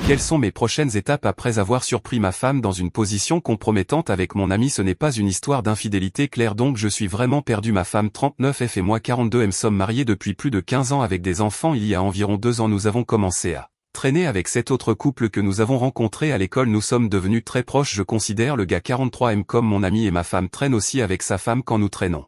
Quelles sont mes prochaines étapes après avoir surpris ma femme dans une position compromettante avec mon ami? Ce n'est pas une histoire d'infidélité claire, donc je suis vraiment perdu. Ma femme 39F et moi 42M sommes mariés depuis plus de 15 ans avec des enfants. Il y a environ 2 ans nous avons commencé à traîner avec cet autre couple que nous avons rencontré à l'école. Nous sommes devenus très proches. Je considère le gars 43M comme mon ami et ma femme traîne aussi avec sa femme quand nous traînons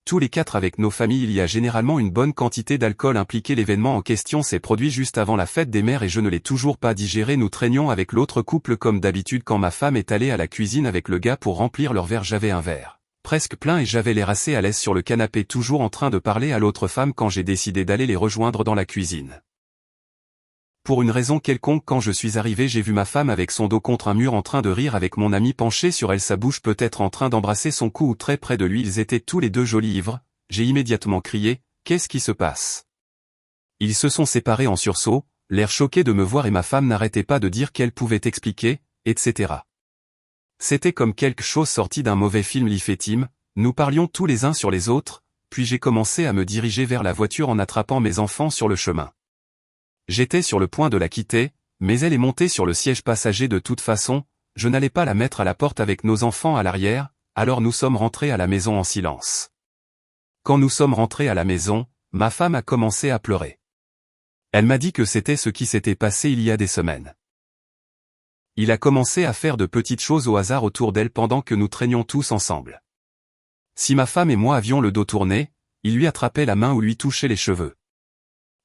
tous les 4 avec nos familles. Il y a généralement une bonne quantité d'alcool impliqué. L'événement en question s'est produit juste avant la fête des mères et je ne l'ai toujours pas digéré. Nous traînions avec l'autre couple comme d'habitude. Quand ma femme est allée à la cuisine avec le gars pour remplir leur verre, j'avais un verre presque plein et j'avais l'air assez à l'aise sur le canapé, toujours en train de parler à l'autre femme quand j'ai décidé d'aller les rejoindre dans la cuisine. Pour une raison quelconque, quand je suis arrivé, j'ai vu ma femme avec son dos contre un mur en train de rire avec mon ami penché sur elle, sa bouche peut-être en train d'embrasser son cou ou très près de lui. Ils étaient tous les deux jolis ivres. J'ai immédiatement crié « Qu'est-ce qui se passe ?» Ils se sont séparés en sursaut, l'air choqué de me voir et ma femme n'arrêtait pas de dire qu'elle pouvait expliquer, etc. C'était comme quelque chose sorti d'un mauvais film. L'ifétime, nous parlions tous les uns sur les autres, puis j'ai commencé à me diriger vers la voiture en attrapant mes enfants sur le chemin. J'étais sur le point de la quitter, mais elle est montée sur le siège passager. De toute façon, je n'allais pas la mettre à la porte avec nos enfants à l'arrière, alors nous sommes rentrés à la maison en silence. Quand nous sommes rentrés à la maison, ma femme a commencé à pleurer. Elle m'a dit que c'était ce qui s'était passé il y a des semaines. Il a commencé à faire de petites choses au hasard autour d'elle pendant que nous traînions tous ensemble. Si ma femme et moi avions le dos tourné, il lui attrapait la main ou lui touchait les cheveux.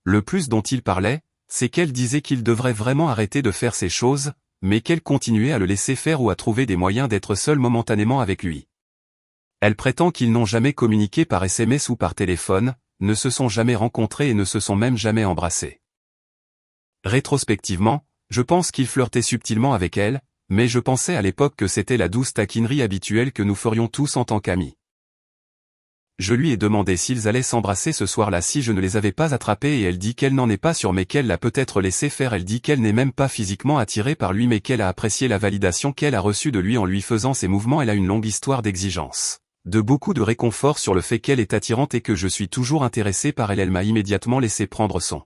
Le plus dont il parlait, c'est qu'elle disait qu'il devrait vraiment arrêter de faire ces choses, mais qu'elle continuait à le laisser faire ou à trouver des moyens d'être seule momentanément avec lui. Elle prétend qu'ils n'ont jamais communiqué par SMS ou par téléphone, ne se sont jamais rencontrés et ne se sont même jamais embrassés. Rétrospectivement, je pense qu'il flirtait subtilement avec elle, mais je pensais à l'époque que c'était la douce taquinerie habituelle que nous ferions tous en tant qu'amis. Je lui ai demandé s'ils allaient s'embrasser ce soir-là si je ne les avais pas attrapés et elle dit qu'elle n'en est pas sûre mais qu'elle l'a peut-être laissé faire. Elle dit qu'elle n'est même pas physiquement attirée par lui mais qu'elle a apprécié la validation qu'elle a reçue de lui en lui faisant ses mouvements. Elle a une longue histoire d'exigence, de beaucoup de réconfort sur le fait qu'elle est attirante et que je suis toujours intéressé par elle. Elle m'a immédiatement laissé prendre son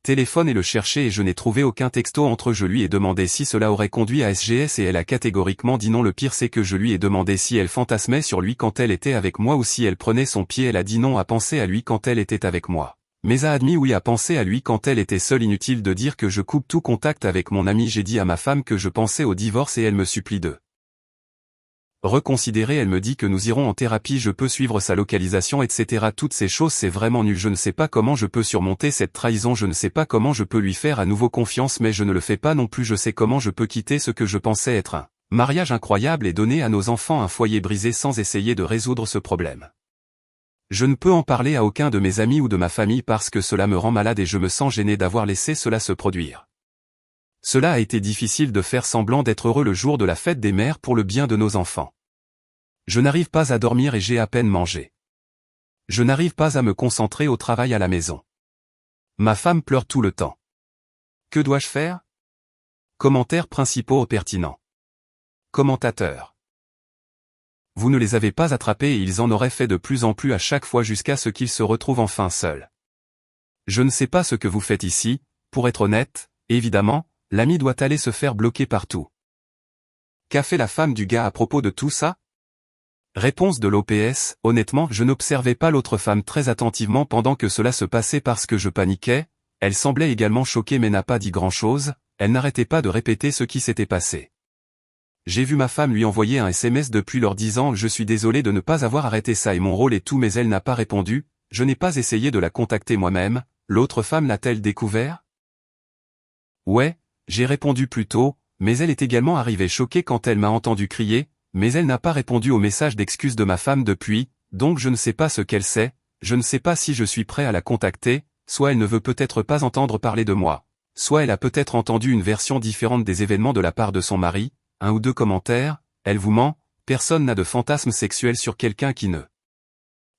téléphone et le chercher et je n'ai trouvé aucun texto entre eux. Je lui ai demandé si cela aurait conduit à SGS et elle a catégoriquement dit non. Le pire c'est que je lui ai demandé si elle fantasmait sur lui quand elle était avec moi ou si elle prenait son pied. Elle a dit non à penser à lui quand elle était avec moi, mais a admis oui à penser à lui quand elle était seule. Inutile de dire que je coupe tout contact avec mon ami. J'ai dit à ma femme que je pensais au divorce et elle me supplie de reconsidérer. Elle me dit que nous irons en thérapie, je peux suivre sa localisation, etc. Toutes ces choses, c'est vraiment nul. Je ne sais pas comment je peux surmonter cette trahison, je ne sais pas comment je peux lui faire à nouveau confiance, mais je ne le fais pas non plus. Je sais comment je peux quitter ce que je pensais être un mariage incroyable et donner à nos enfants un foyer brisé sans essayer de résoudre ce problème. Je ne peux en parler à aucun de mes amis ou de ma famille parce que cela me rend malade et je me sens gêné d'avoir laissé cela se produire. Cela a été difficile de faire semblant d'être heureux le jour de la fête des mères pour le bien de nos enfants. Je n'arrive pas à dormir et j'ai à peine mangé. Je n'arrive pas à me concentrer au travail à la maison. Ma femme pleure tout le temps. Que dois-je faire? Commentaires principaux pertinents. Commentateur. Vous ne les avez pas attrapés et ils en auraient fait de plus en plus à chaque fois jusqu'à ce qu'ils se retrouvent enfin seuls. Je ne sais pas ce que vous faites ici, pour être honnête, évidemment, l'ami doit aller se faire bloquer partout. Qu'a fait la femme du gars à propos de tout ça? Réponse de l'OPS, honnêtement, je n'observais pas l'autre femme très attentivement pendant que cela se passait parce que je paniquais, elle semblait également choquée mais n'a pas dit grand-chose, elle n'arrêtait pas de répéter ce qui s'était passé. J'ai vu ma femme lui envoyer un SMS depuis leur disant « Je suis désolé de ne pas avoir arrêté ça et mon rôle et tout » mais elle n'a pas répondu, je n'ai pas essayé de la contacter moi-même, l'autre femme l'a-t-elle découvert? Ouais. J'ai répondu plus tôt, mais elle est également arrivée choquée quand elle m'a entendu crier, mais elle n'a pas répondu au message d'excuse de ma femme depuis, donc je ne sais pas ce qu'elle sait, je ne sais pas si je suis prêt à la contacter, soit elle ne veut peut-être pas entendre parler de moi, soit elle a peut-être entendu une version différente des événements de la part de son mari, 1 ou 2 commentaires, elle vous ment, personne n'a de fantasme sexuel sur quelqu'un qui ne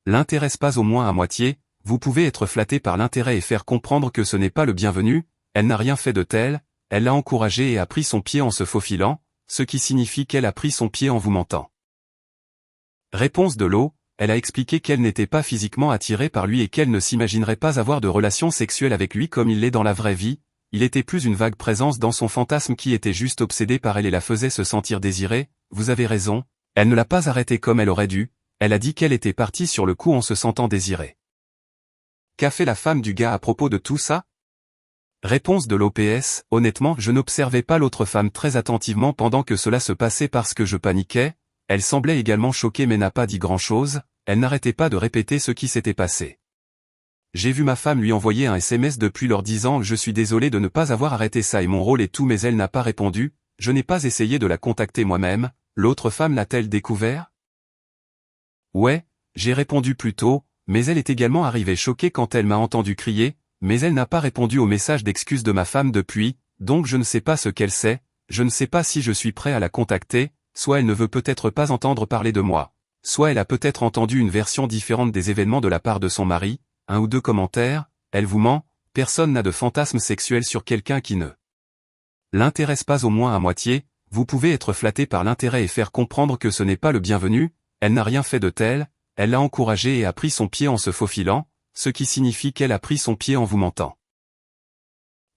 l'intéresse pas au moins à moitié, vous pouvez être flatté par l'intérêt et faire comprendre que ce n'est pas le bienvenu, elle n'a rien fait de tel. Elle l'a encouragé et a pris son pied en se faufilant, ce qui signifie qu'elle a pris son pied en vous mentant. Réponse de l'eau, elle a expliqué qu'elle n'était pas physiquement attirée par lui et qu'elle ne s'imaginerait pas avoir de relations sexuelles avec lui comme il l'est dans la vraie vie, il était plus une vague présence dans son fantasme qui était juste obsédé par elle et la faisait se sentir désirée. Vous avez raison, elle ne l'a pas arrêté comme elle aurait dû, elle a dit qu'elle était partie sur le coup en se sentant désirée. Qu'a fait la femme du gars à propos de tout ça? Réponse de l'OPS, honnêtement je n'observais pas l'autre femme très attentivement pendant que cela se passait parce que je paniquais, elle semblait également choquée mais n'a pas dit grand-chose, elle n'arrêtait pas de répéter ce qui s'était passé. J'ai vu ma femme lui envoyer un SMS depuis leur disant « Je suis désolé de ne pas avoir arrêté ça et mon rôle et tout » mais elle n'a pas répondu, je n'ai pas essayé de la contacter moi-même, l'autre femme l'a-t-elle découvert? Ouais, j'ai répondu plus tôt, mais elle est également arrivée choquée quand elle m'a entendu crier, mais elle n'a pas répondu au message d'excuse de ma femme depuis, donc je ne sais pas ce qu'elle sait, je ne sais pas si je suis prêt à la contacter, soit elle ne veut peut-être pas entendre parler de moi, soit elle a peut-être entendu une version différente des événements de la part de son mari, un ou deux commentaires, elle vous ment, personne n'a de fantasme sexuel sur quelqu'un qui ne l'intéresse pas au moins à moitié, vous pouvez être flatté par l'intérêt et faire comprendre que ce n'est pas le bienvenu, elle n'a rien fait de tel, elle l'a encouragé et a pris son pied en se faufilant, ce qui signifie qu'elle a pris son pied en vous mentant.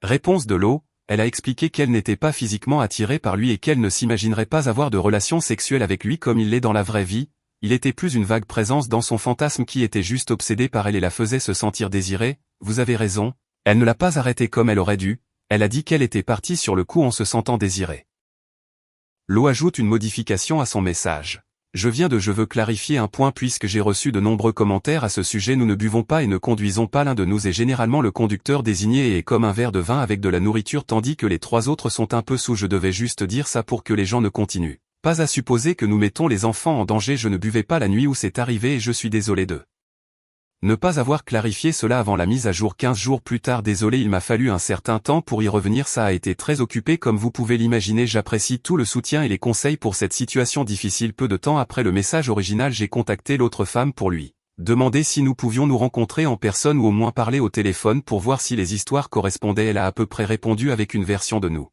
Réponse de l'eau, elle a expliqué qu'elle n'était pas physiquement attirée par lui et qu'elle ne s'imaginerait pas avoir de relations sexuelles avec lui comme il l'est dans la vraie vie, il était plus une vague présence dans son fantasme qui était juste obsédé par elle et la faisait se sentir désirée, vous avez raison, elle ne l'a pas arrêté comme elle aurait dû, elle a dit qu'elle était partie sur le coup en se sentant désirée. L'eau ajoute une modification à son message. Je veux clarifier un point puisque j'ai reçu de nombreux commentaires à ce sujet. Nous ne buvons pas et ne conduisons pas, l'un de nous est généralement le conducteur désigné et est comme un verre de vin avec de la nourriture tandis que les trois autres sont un peu sous. Je devais juste dire ça pour que les gens ne continuent pas à supposer que nous mettons les enfants en danger. Je ne buvais pas la nuit où c'est arrivé et je suis désolé de ne pas avoir clarifié cela avant la mise à jour 15 jours plus tard. Désolé, il m'a fallu un certain temps pour y revenir, ça a été très occupé comme vous pouvez l'imaginer. J'apprécie tout le soutien et les conseils pour cette situation difficile. Peu de temps après le message original, j'ai contacté l'autre femme pour lui demander si nous pouvions nous rencontrer en personne ou au moins parler au téléphone pour voir si les histoires correspondaient. Elle a à peu près répondu avec une version de nous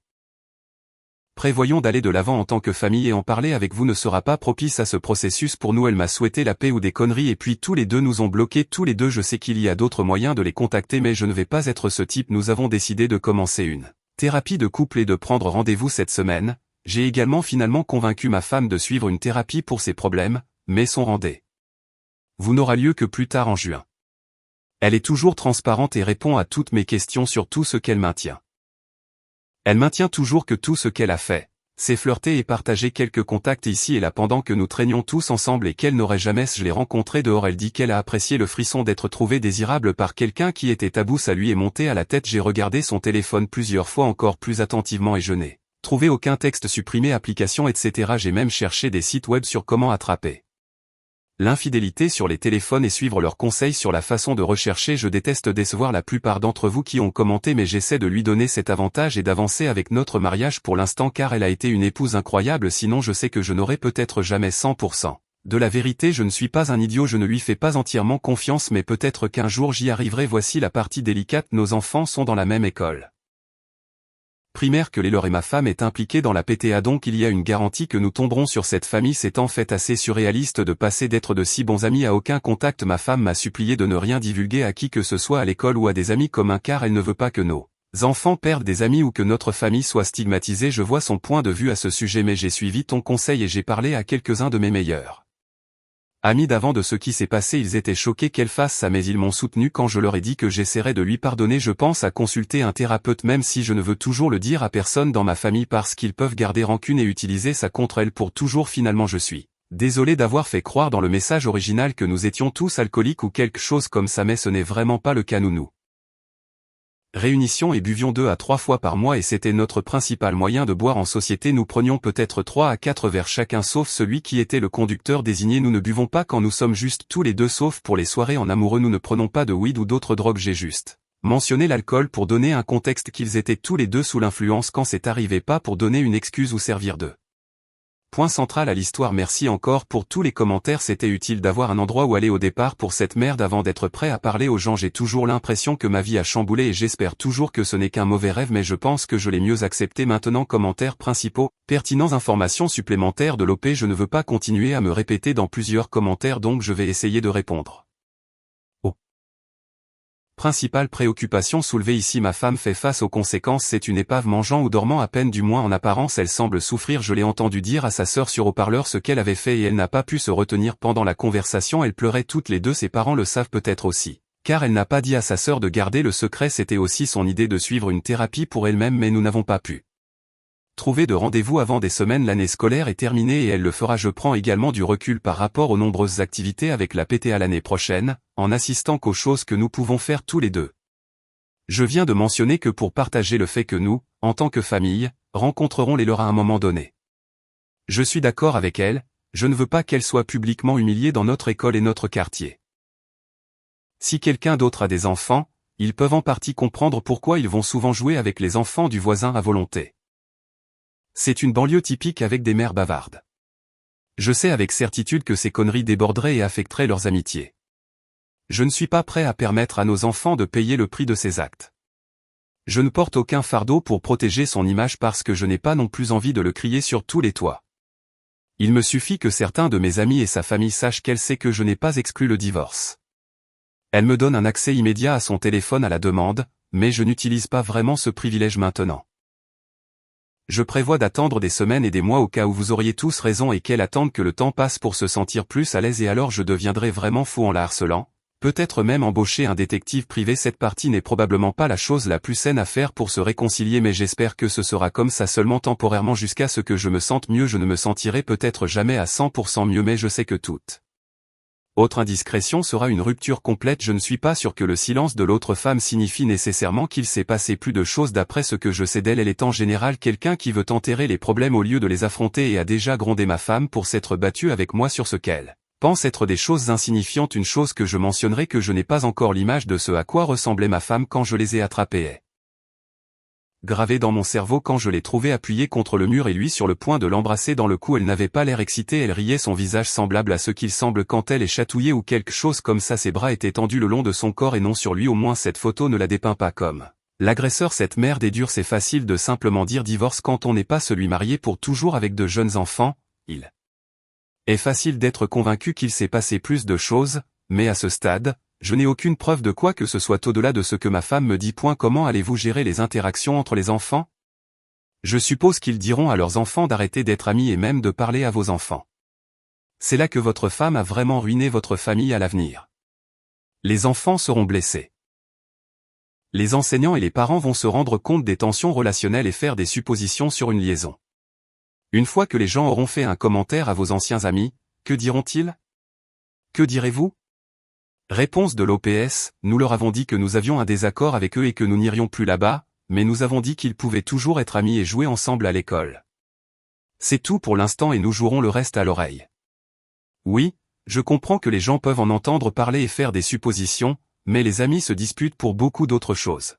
prévoyons d'aller de l'avant en tant que famille et en parler avec vous ne sera pas propice à ce processus pour nous. Elle m'a souhaité la paix ou des conneries et puis tous les deux nous ont bloqués tous les deux. Je sais qu'il y a d'autres moyens de les contacter mais je ne vais pas être ce type. Nous avons décidé de commencer une thérapie de couple et de prendre rendez-vous cette semaine. J'ai également finalement convaincu ma femme de suivre une thérapie pour ses problèmes, mais son rendez-vous n'aura lieu que plus tard en juin. Elle est toujours transparente et répond à toutes mes questions sur tout ce qu'elle maintient. Elle maintient toujours que tout ce qu'elle a fait, c'est flirter et partager quelques contacts ici et là pendant que nous traînions tous ensemble et qu'elle n'aurait jamais. Je l'ai rencontrée dehors. Elle dit qu'elle a apprécié le frisson d'être trouvée désirable par quelqu'un qui était tabou. Ça lui est monté à la tête. J'ai regardé son téléphone plusieurs fois encore plus attentivement et je n'ai trouvé aucun texte supprimé, application etc. J'ai même cherché des sites web sur comment attraper l'infidélité sur les téléphones et suivre leurs conseils sur la façon de rechercher. Je déteste décevoir la plupart d'entre vous qui ont commenté mais j'essaie de lui donner cet avantage et d'avancer avec notre mariage pour l'instant car elle a été une épouse incroyable. Sinon je sais que je n'aurai peut-être jamais 100% de la vérité. Je ne suis pas un idiot, je ne lui fais pas entièrement confiance mais peut-être qu'un jour j'y arriverai. Voici la partie délicate, nos enfants sont dans la même école primaire que les leurs et ma femme est impliquée dans la PTA donc il y a une garantie que nous tomberons sur cette famille. C'est en fait assez surréaliste de passer d'être de si bons amis à aucun contact. Ma femme m'a supplié de ne rien divulguer à qui que ce soit à l'école ou à des amis communs car elle ne veut pas que nos enfants perdent des amis ou que notre famille soit stigmatisée. Je vois son point de vue à ce sujet mais j'ai suivi ton conseil et j'ai parlé à quelques-uns de mes meilleurs amis d'avant de ce qui s'est passé. Ils étaient choqués qu'elle fasse ça mais ils m'ont soutenu quand je leur ai dit que j'essaierais de lui pardonner. Je pense à consulter un thérapeute même si je ne veux toujours le dire à personne dans ma famille parce qu'ils peuvent garder rancune et utiliser ça contre elle pour toujours. Finalement je suis désolé d'avoir fait croire dans le message original que nous étions tous alcooliques ou quelque chose comme ça mais ce n'est vraiment pas le cas. Nous réunissions et buvions 2 à 3 fois par mois et c'était notre principal moyen de boire en société. Nous prenions peut-être 3 à 4 verres chacun sauf celui qui était le conducteur désigné. Nous ne buvons pas quand nous sommes juste tous les deux sauf pour les soirées en amoureux. Nous ne prenons pas de weed ou d'autres drogues. J'ai juste mentionné l'alcool pour donner un contexte qu'ils étaient tous les deux sous l'influence quand c'est arrivé, pas pour donner une excuse ou servir de point central à l'histoire. Merci encore pour tous les commentaires, c'était utile d'avoir un endroit où aller au départ pour cette merde avant d'être prêt à parler aux gens. J'ai toujours l'impression que ma vie a chamboulé et j'espère toujours que ce n'est qu'un mauvais rêve mais je pense que je l'ai mieux accepté maintenant. Commentaires principaux, pertinents, informations supplémentaires de l'OP. Je ne veux pas continuer à me répéter dans plusieurs commentaires donc je vais essayer de répondre Principale préoccupation soulevée ici, ma femme fait face aux conséquences, c'est une épave mangeant ou dormant à peine, du moins en apparence elle semble souffrir. Je l'ai entendu dire à sa sœur sur haut-parleur ce qu'elle avait fait et elle n'a pas pu se retenir pendant la conversation, elle pleurait toutes les deux, ses parents le savent peut-être aussi. Car elle n'a pas dit à sa sœur de garder le secret, c'était aussi son idée de suivre une thérapie pour elle-même, mais nous n'avons pas pu trouver de rendez-vous avant des semaines. L'année scolaire est terminée et elle le fera. Je prends également du recul par rapport aux nombreuses activités avec la PTA l'année prochaine, en assistant qu'aux choses que nous pouvons faire tous les deux. Je viens de mentionner que pour partager le fait que nous, en tant que famille, rencontrerons les leurs à un moment donné. Je suis d'accord avec elle, je ne veux pas qu'elle soit publiquement humiliée dans notre école et notre quartier. Si quelqu'un d'autre a des enfants, ils peuvent en partie comprendre pourquoi ils vont souvent jouer avec les enfants du voisin à volonté. C'est une banlieue typique avec des mères bavardes. Je sais avec certitude que ces conneries déborderaient et affecteraient leurs amitiés. Je ne suis pas prêt à permettre à nos enfants de payer le prix de ces actes. Je ne porte aucun fardeau pour protéger son image parce que je n'ai pas non plus envie de le crier sur tous les toits. Il me suffit que certains de mes amis et sa famille sachent qu'elle sait que je n'ai pas exclu le divorce. Elle me donne un accès immédiat à son téléphone à la demande, mais je n'utilise pas vraiment ce privilège maintenant. Je prévois d'attendre des semaines et des mois au cas où vous auriez tous raison et qu'elle attende que le temps passe pour se sentir plus à l'aise et alors je deviendrai vraiment fou en la harcelant, peut-être même embaucher un détective privé. Cette partie n'est probablement pas la chose la plus saine à faire pour se réconcilier, mais j'espère que ce sera comme ça seulement temporairement jusqu'à ce que je me sente mieux. Je ne me sentirai peut-être jamais à 100% mieux, mais je sais que toute autre indiscrétion sera une rupture complète. Je ne suis pas sûr que le silence de l'autre femme signifie nécessairement qu'il s'est passé plus de choses. D'après ce que je sais d'elle, elle est en général quelqu'un qui veut enterrer les problèmes au lieu de les affronter et a déjà grondé ma femme pour s'être battue avec moi sur ce qu'elle pense être des choses insignifiantes. Une chose que je mentionnerai, que je n'ai pas encore l'image de ce à quoi ressemblait ma femme quand je les ai attrapés est gravé dans mon cerveau quand je l'ai trouvée appuyée contre le mur et lui sur le point de l'embrasser dans le cou. Elle n'avait pas l'air excitée, elle riait, son visage semblable à ce qu'il semble quand elle est chatouillée ou quelque chose comme ça. Ses bras étaient tendus le long de son corps et non sur lui. Au moins cette photo ne la dépeint pas comme l'agresseur. Cette merde est dure. C'est facile de simplement dire divorce quand on n'est pas celui marié pour toujours avec de jeunes enfants. Il est facile d'être convaincu qu'il s'est passé plus de choses, mais à ce stade, je n'ai aucune preuve de quoi que ce soit au-delà de ce que ma femme me dit. Comment allez-vous gérer les interactions entre les enfants? Je suppose qu'ils diront à leurs enfants d'arrêter d'être amis et même de parler à vos enfants. C'est là que votre femme a vraiment ruiné votre famille à l'avenir. Les enfants seront blessés. Les enseignants et les parents vont se rendre compte des tensions relationnelles et faire des suppositions sur une liaison. Une fois que les gens auront fait un commentaire à vos anciens amis, que diront-ils? Que direz-vous? Réponse de l'OPS, nous leur avons dit que nous avions un désaccord avec eux et que nous n'irions plus là-bas, mais nous avons dit qu'ils pouvaient toujours être amis et jouer ensemble à l'école. C'est tout pour l'instant et nous jouerons le reste à l'oreille. Oui, je comprends que les gens peuvent en entendre parler et faire des suppositions, mais les amis se disputent pour beaucoup d'autres choses.